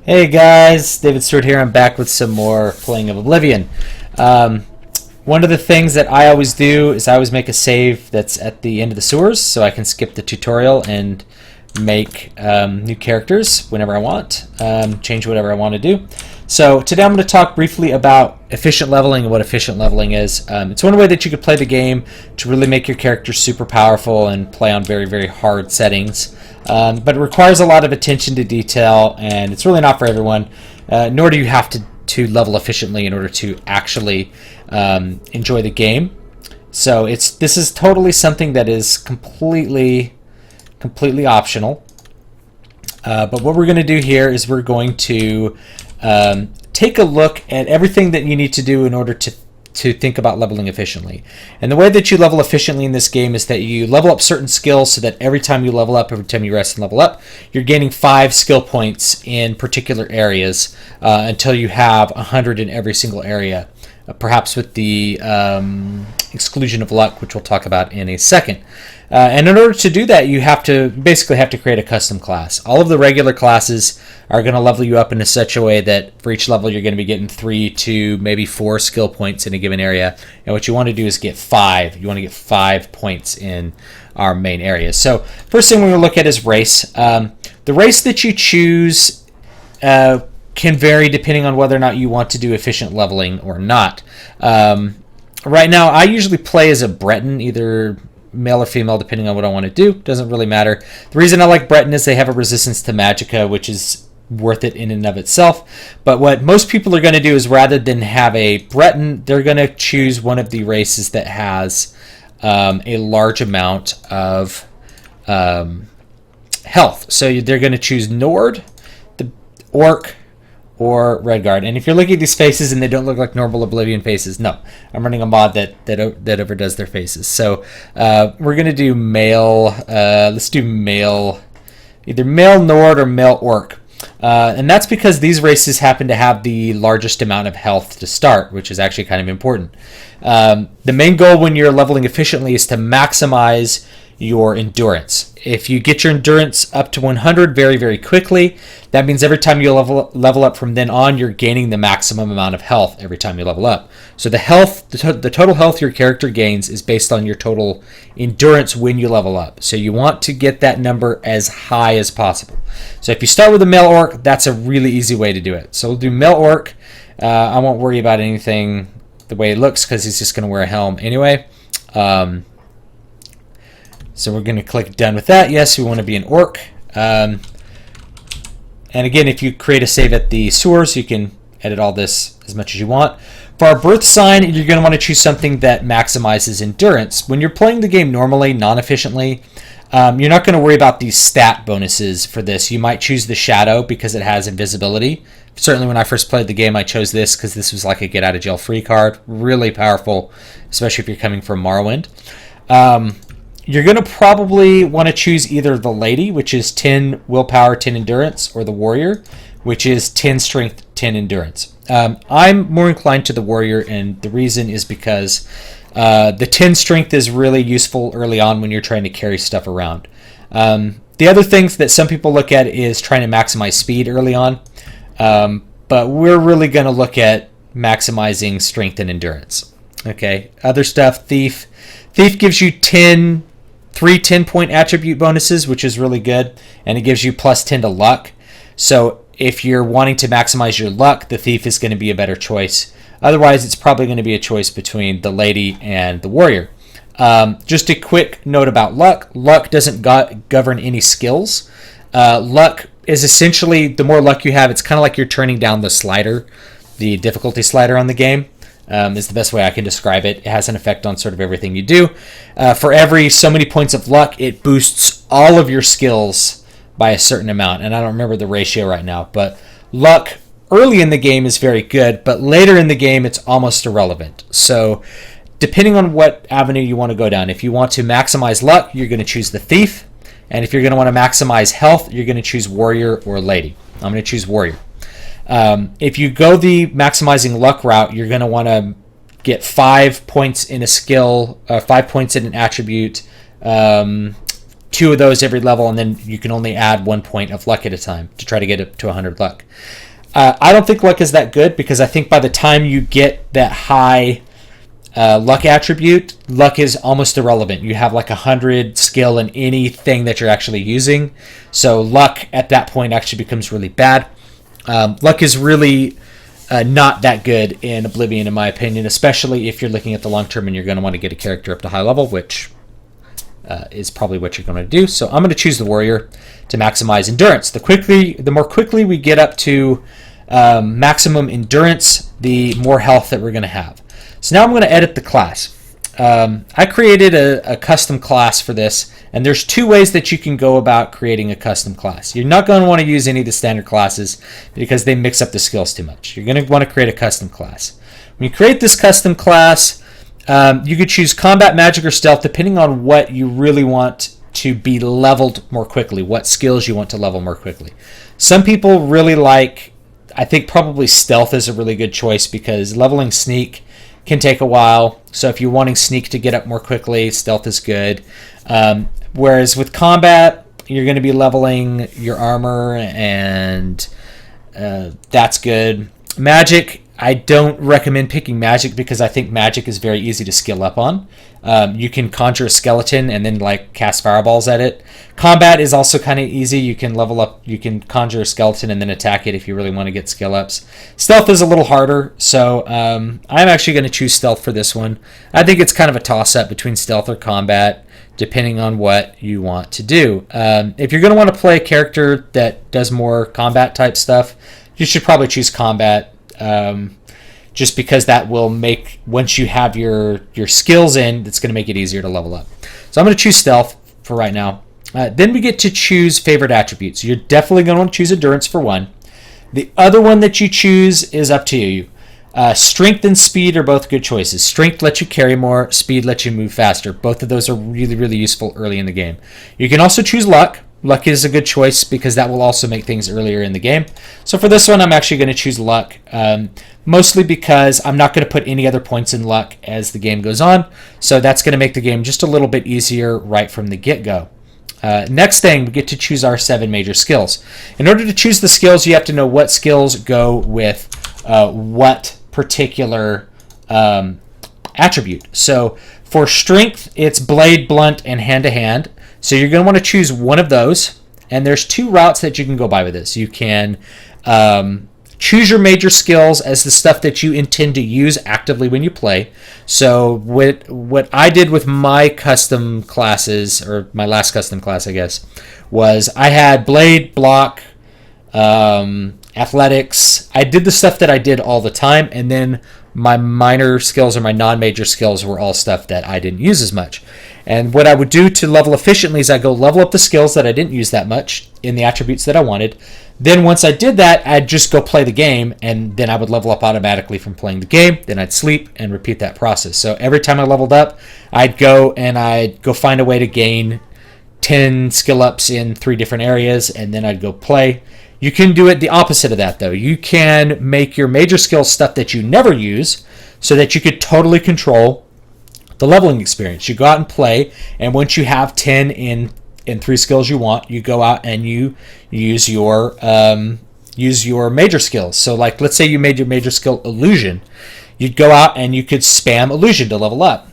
Hey guys, David Stewart here. I'm back with some more playing of Oblivion. One of the things that I always do is I always make a save that's at the end of the sewers so I can skip the tutorial and make new characters whenever I want, change whatever I want to do. So today I'm going to talk briefly about efficient leveling and what efficient leveling is. It's one way that you could play the game to really make your character super powerful and play on very, very hard settings. But it requires a lot of attention to detail, and it's really not for everyone, nor do you have to level efficiently in order to actually enjoy the game. So this is totally something that is completely optional. But what we're going to do here is we're going to take a look at everything that you need to do in order to think about leveling efficiently. And the way that you level efficiently in this game is that you level up certain skills so that every time you level up, every time you rest and level up, you're gaining 5 skill points in particular areas until you have 100 in every single area, perhaps with the exclusion of luck, which we'll talk about in a second. And in order to do that, you basically have to create a custom class. All of the regular classes are going to level you up in such a way that for each level you're going to be getting 3 to maybe 4 skill points in a given area. And what you want to do is get 5. You want to get 5 points in our main area. So first thing we're going to look at is race. The race that you choose can vary depending on whether or not you want to do efficient leveling or not. Right now I usually play as a Breton, either male or female, depending on what I want to do. Doesn't really matter. The reason I like Breton is they have a resistance to magicka, which is worth it in and of itself. But what most people are going to do is rather than have a Breton, they're going to choose one of the races that has a large amount of health. So they're going to choose Nord, the Orc, or Redguard. And if you're looking at these faces and they don't look like normal Oblivion faces, no, I'm running a mod that overdoes their faces. So we're gonna do male. Let's do male, either male Nord or male Orc, and that's because these races happen to have the largest amount of health to start, which is actually kind of important. The main goal when you're leveling efficiently is to maximize your endurance. If you get your endurance up to 100 very, very quickly, that means every time you level up from then on, you're gaining the maximum amount of health every time you level up. So the total health your character gains is based on your total endurance when you level up. So you want to get that number as high as possible. So if you start with a male Orc, that's a really easy way to do it. So we'll do male Orc. I won't worry about anything the way it looks because he's just going to wear a helm anyway. So we're going to click done with that. Yes, we want to be an Orc. And again, if you create a save at the sewers, you can edit all this as much as you want. For our birth sign, you're going to want to choose something that maximizes endurance. When you're playing the game normally, non-efficiently, you're not going to worry about these stat bonuses for this. You might choose the Shadow because it has invisibility. Certainly when I first played the game, I chose this because this was like a get-out-of-jail-free card. Really powerful, especially if you're coming from Morrowind. You're going to probably want to choose either the Lady, which is 10 willpower, 10 endurance, or the Warrior, which is 10 strength, 10 endurance. I'm more inclined to the Warrior, and the reason is because the 10 strength is really useful early on when you're trying to carry stuff around. The other things that some people look at is trying to maximize speed early on, but we're really going to look at maximizing strength and endurance. Okay, other stuff, Thief. Thief gives you 3 10-point attribute bonuses, which is really good, and it gives you plus 10 to luck. So if you're wanting to maximize your luck, the Thief is going to be a better choice. Otherwise, it's probably going to be a choice between the Lady and the Warrior. Just a quick note about luck. Luck doesn't govern any skills. Luck is essentially, the more luck you have, it's kind of like you're turning down the slider, the difficulty slider on the game. Is the best way I can describe it. It has an effect on sort of everything you do. For every so many points of luck, it boosts all of your skills by a certain amount. And I don't remember the ratio right now. But luck early in the game is very good, but later in the game, it's almost irrelevant. So depending on what avenue you want to go down, if you want to maximize luck, you're going to choose the Thief. And if you're going to want to maximize health, you're going to choose Warrior or Lady. I'm going to choose Warrior. If you go the maximizing luck route, you're going to want to get 5 points in a skill, 5 points in an attribute, 2 of those every level, and then you can only add 1 point of luck at a time to try to get it to 100 luck. I don't think luck is that good, because I think by the time you get that high luck attribute, luck is almost irrelevant. You have like 100 skill in anything that you're actually using, so luck at that point actually becomes really bad. Luck is really not that good in Oblivion, in my opinion, especially if you're looking at the long term and you're going to want to get a character up to high level, which is probably what you're going to do. So I'm going to choose the warrior to maximize endurance. The more quickly we get up to maximum endurance, the more health that we're going to have. So now I'm going to edit the class. I created a custom class for this, and there's 2 ways that you can go about creating a custom class. You're not going to want to use any of the standard classes because they mix up the skills too much. You're going to want to create a custom class. When you create this custom class, you could choose combat, magic, or stealth depending on what you really want to be leveled more quickly, what skills you want to level more quickly. Some people really like, I think probably stealth is a really good choice, because leveling sneak can take a while. So if you're wanting sneak to get up more quickly, stealth is good. Whereas with combat, you're going to be leveling your armor, and that's good. Magic, I don't recommend picking magic, because I think magic is very easy to skill up on. You can conjure a skeleton and then like cast fireballs at it. Combat is also kind of easy. You can level up, you can conjure a skeleton and then attack it if you really want to get skill ups. Stealth is a little harder, so I'm actually going to choose stealth for this one. I think it's kind of a toss up between stealth or combat, depending on what you want to do. If you're going to want to play a character that does more combat type stuff, you should probably choose combat. Just because that will make, once you have your skills in, it's going to make it easier to level up. So I'm going to choose stealth for right now. Then we get to choose favorite attributes. You're definitely going to want to choose endurance for one. The other one that you choose is up to you. Strength and speed are both good choices. Strength lets you carry more, speed lets you move faster. Both of those are really, really useful early in the game. You can also choose luck. Luck is a good choice because that will also make things earlier in the game. So for this one, I'm actually going to choose luck, mostly because I'm not going to put any other points in luck as the game goes on. So that's going to make the game just a little bit easier right from the get-go. Next thing, we get to choose our 7 major skills. In order to choose the skills, you have to know what skills go with what particular attribute. So for strength, it's blade, blunt, and hand-to-hand. So you're going to want to choose one of those, and there's 2 routes that you can go by with this. You can choose your major skills as the stuff that you intend to use actively when you play. So what I did with my custom classes, or my last custom class, I guess, was I had blade, block, athletics. I did the stuff that I did all the time, and then my minor skills or my non-major skills were all stuff that I didn't use as much. And what I would do to level efficiently is I go level up the skills that I didn't use that much in the attributes that I wanted. Then once I did that, I'd just go play the game, and then I would level up automatically from playing the game. Then I'd sleep and repeat that process. So every time I leveled up, I'd go find a way to gain 10 skill ups in 3 different areas, and then I'd go play. You can do it the opposite of that, though. You can make your major skills stuff that you never use so that you could totally control the leveling experience. You go out and play, and once you have 10 in 3 skills you want, you go out and you use your major skills. So like, let's say you made your major skill illusion. You'd go out and you could spam illusion to level up.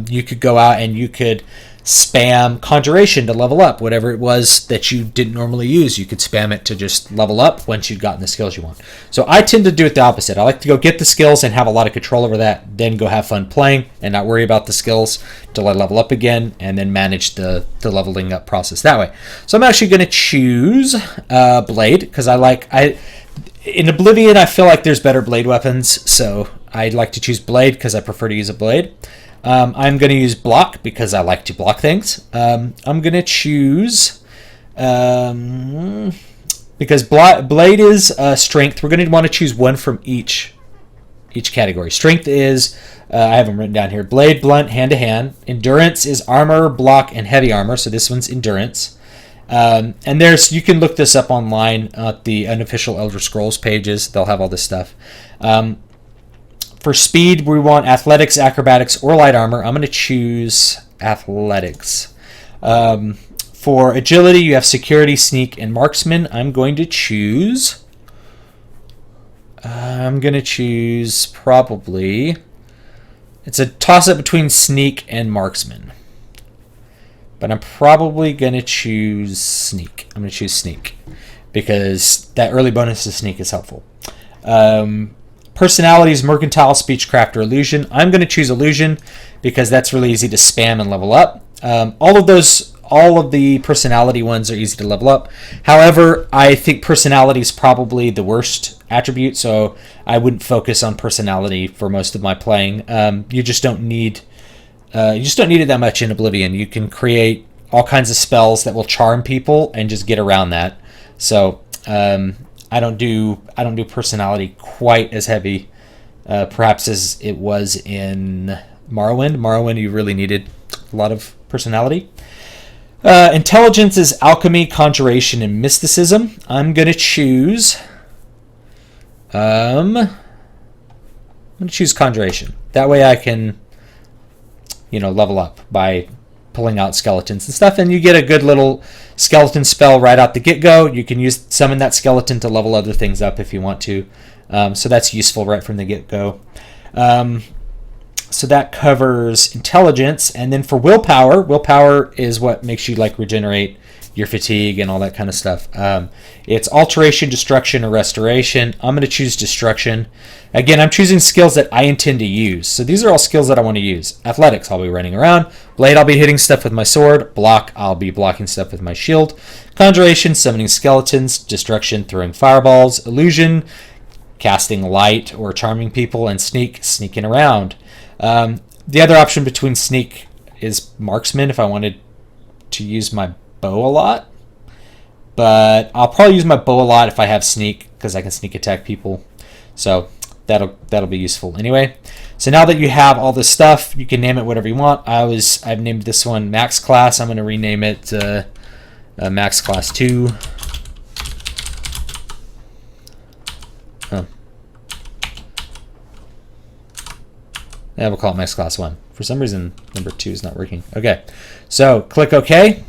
You could go out and you could spam conjuration to level up. Whatever it was that you didn't normally use, you could spam it to just level up once you've gotten the skills you want. So I tend to do it the opposite. I like to go get the skills and have a lot of control over that, then go have fun playing and not worry about the skills till I level up again, and then manage the leveling up process that way. So I'm actually going to choose blade, because in Oblivion I feel like there's better blade weapons, so I'd like to choose blade because I prefer to use a blade. I'm going to use block because I like to block things. I'm going to choose, because blade is strength, we're going to want to choose one from each category. Strength is, I have them written down here, blade, blunt, hand-to-hand. Endurance is armor, block, and heavy armor, so this one's endurance. And you can look this up online at the unofficial Elder Scrolls pages. They'll have all this stuff. For speed, we want athletics, acrobatics, or light armor. I'm going to choose athletics. For agility, you have security, sneak, and marksman. I'm going to choose probably, it's a toss-up between sneak and marksman. But I'm probably going to choose sneak. I'm going to choose sneak because that early bonus to sneak is helpful. Personalities, mercantile, speechcraft, or illusion. I'm going to choose illusion because that's really easy to spam and level up. All of the personality ones are easy to level up. However, I think personality is probably the worst attribute, so I wouldn't focus on personality for most of my playing. You just don't need it that much in Oblivion. You can create all kinds of spells that will charm people and just get around that. So I don't do personality quite as heavy, perhaps as it was in Morrowind. Morrowind, you really needed a lot of personality. Intelligence is alchemy, conjuration, and mysticism. I'm gonna choose. I'm gonna choose conjuration. That way, I can, level up by pulling out skeletons and stuff, and you get a good little skeleton spell right out the get-go. You can summon that skeleton to level other things up if you want to. So that's useful right from the get-go. So that covers intelligence, and then for willpower is what makes you regenerate your fatigue and all that kind of stuff. It's alteration, destruction, or restoration. I'm going to choose destruction. Again, I'm choosing skills that I intend to use. So these are all skills that I want to use. Athletics, I'll be running around. Blade, I'll be hitting stuff with my sword. Block, I'll be blocking stuff with my shield. Conjuration, summoning skeletons. Destruction, throwing fireballs. Illusion, casting light or charming people. And sneak, sneaking around. The other option between sneak is marksman if I wanted to use my bow a lot, but I'll probably use my bow a lot if I have sneak because I can sneak attack people, so that'll be useful anyway. So now that you have all this stuff, you can name it whatever you want. I've named this one Max Class. I'm going to rename it Max Class 2. Yeah, we'll call it Max Class 1. For some reason, number 2 is not working. Okay, so click OK.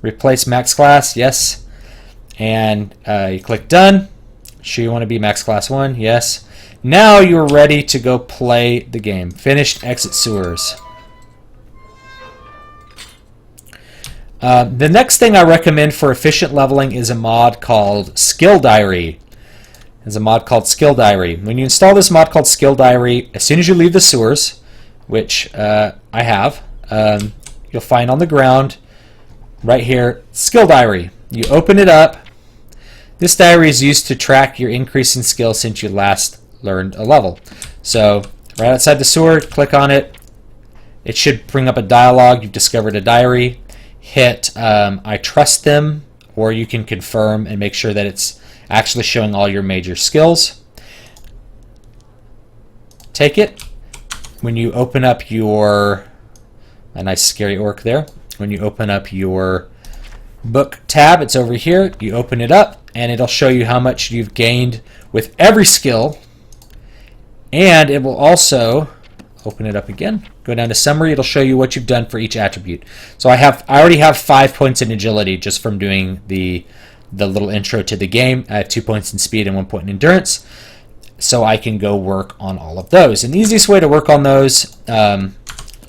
Replace Max Class, yes. And you click Done. Sure you want to be Max Class 1, yes. Now you're ready to go play the game. Finished, exit sewers. The next thing I recommend for efficient leveling is a mod called Skill Diary. There's a mod called Skill Diary. When you install this mod called Skill Diary, as soon as you leave the sewers, which I have, you'll find on the ground right here, Skill Diary. You open it up. This diary is used to track your increase in skill since you last learned a level. So right outside the sewer, click on it. It should bring up a dialogue. You've discovered a diary. Hit I trust them, or you can confirm and make sure that it's actually showing all your major skills. Take it. When you open up a nice scary orc there. When you open up your book tab, it's over here. You open it up and it'll show you how much you've gained with every skill. And it will also open it up again. Go down to summary. It'll show you what you've done for each attribute. So I already have 5 points in agility just from doing the little intro to the game. I have 2 points in speed and 1 point in endurance, so I can go work on all of those. And the easiest way to work on those,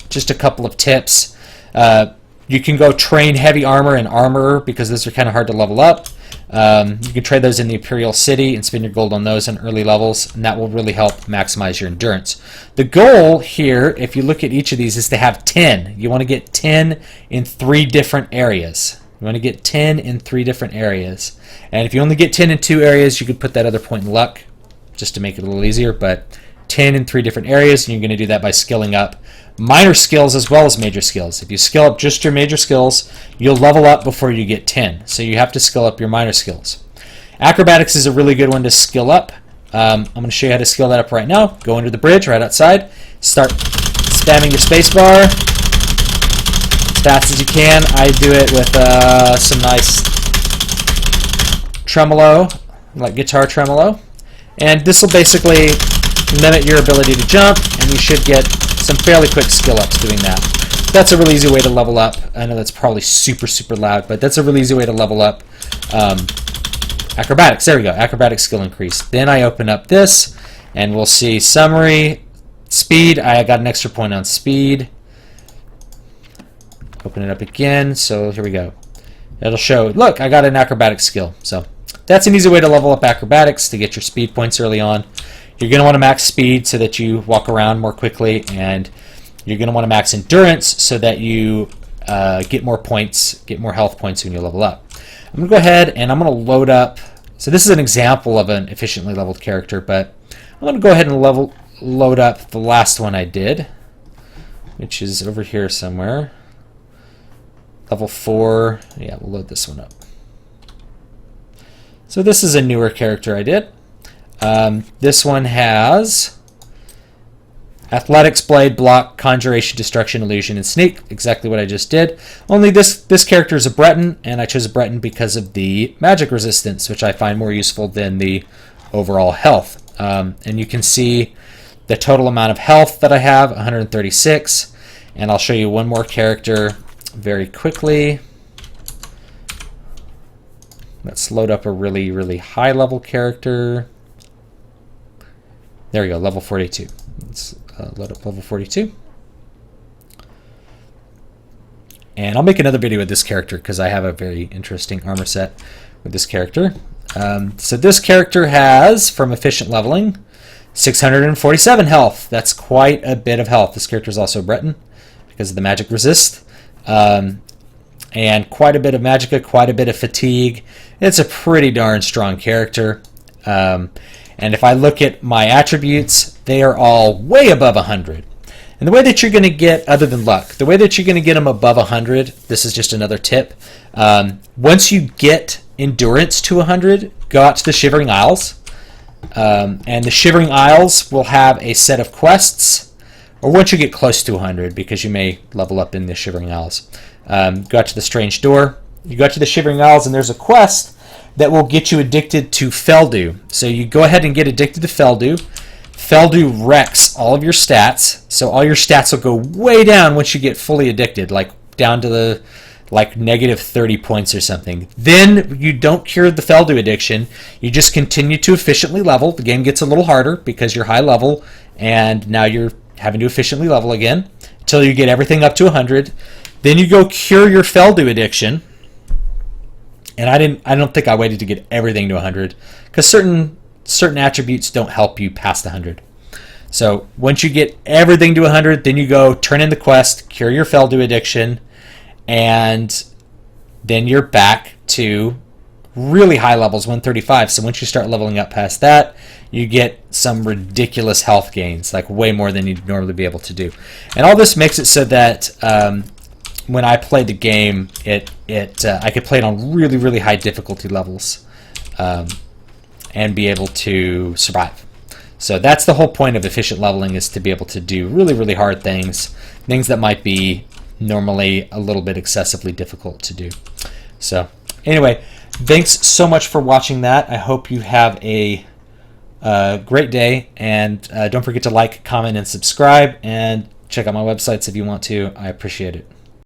just a couple of tips. You can go train heavy armor and armor because those are kind of hard to level up. You can trade those in the Imperial City and spend your gold on those on early levels, and that will really help maximize your endurance. The goal here, if you look at each of these, is to have 10. You want to get 10 in 3 different areas. You want to get 10 in 3 different areas. And if you only get 10 in 2 areas, you could put that other point in luck just to make it a little easier. But 10 in 3 different areas, and you're going to do that by skilling up minor skills as well as major skills. If you skill up just your major skills, you'll level up before you get 10. So you have to skill up your minor skills. Acrobatics is a really good one to skill up. I'm going to show you how to skill that up right now. Go under the bridge right outside. Start spamming your space bar as fast as you can. I do it with some nice tremolo, like guitar tremolo. And this will basically limit your ability to jump, and you should get some fairly quick skill ups doing that. that's a really easy way to level up. I know that's probably super, super loud, but that's a really easy way to level up. Acrobatics, there we go, acrobatic skill increase. Then I open up this, and we'll see summary, speed. I got an extra point on speed. Open it up again, so here we go. It'll show, look, I got an acrobatic skill. So that's an easy way to level up acrobatics to get your speed points early on. You're going to want to max speed so that you walk around more quickly, and you're going to want to max endurance so that you get more points, get more health points when you level up. I'm going to go ahead and I'm going to load up. So this is an example of an efficiently leveled character, but I'm going to go ahead and load up the last one I did, which is over here somewhere. Level 4. Yeah, we'll load this one up. So this is a newer character I did. This one has Athletics, Blade, Block, Conjuration, Destruction, Illusion, and Sneak. Exactly what I just did. Only this character is a Breton, and I chose a Breton because of the magic resistance, which I find more useful than the overall health. And you can see the total amount of health that I have, 136. And I'll show you one more character very quickly. Let's load up a really, really high level character. There we go, level 42. Let's load up level 42. And I'll make another video with this character because I have a very interesting armor set with this character. So this character has, from efficient leveling, 647 health. That's quite a bit of health. This character is also Breton because of the magic resist. And quite a bit of magicka, quite a bit of fatigue. It's a pretty darn strong character. And if I look at my attributes, they are all way above 100. And the way that you're going to get, other than luck, the way that you're going to get them above 100, this is just another tip. Once you get endurance to 100, go out to the Shivering Isles. And the Shivering Isles will have a set of quests, or once you get close to 100, because you may level up in the Shivering Isles. Go out to the Strange Door. You go out to the Shivering Isles, and there's a quest that will get you addicted to Feldew. So you go ahead and get addicted to Feldew. Feldew wrecks all of your stats, so all your stats will go way down once you get fully addicted, like down to the negative 30 points or something. Then you don't cure the Feldew addiction. You just continue to efficiently level. The game gets a little harder because you're high level, and now you're having to efficiently level again until you get everything up to 100. Then you go cure your Feldew addiction. And I don't think I waited to get everything to 100 because certain attributes don't help you past 100. So once you get everything to 100, then you go turn in the quest, cure your Feldew addiction, and then you're back to really high levels, 135. So once you start leveling up past that, you get some ridiculous health gains, like way more than you'd normally be able to do. And all this makes it so that when I played the game, I could play it on really, really high difficulty levels and be able to survive. So that's the whole point of efficient leveling, is to be able to do really, really hard things that might be normally a little bit excessively difficult to do. So anyway, thanks so much for watching that. I hope you have a great day, and don't forget to like, comment, and subscribe, and check out my websites if you want to. I appreciate it.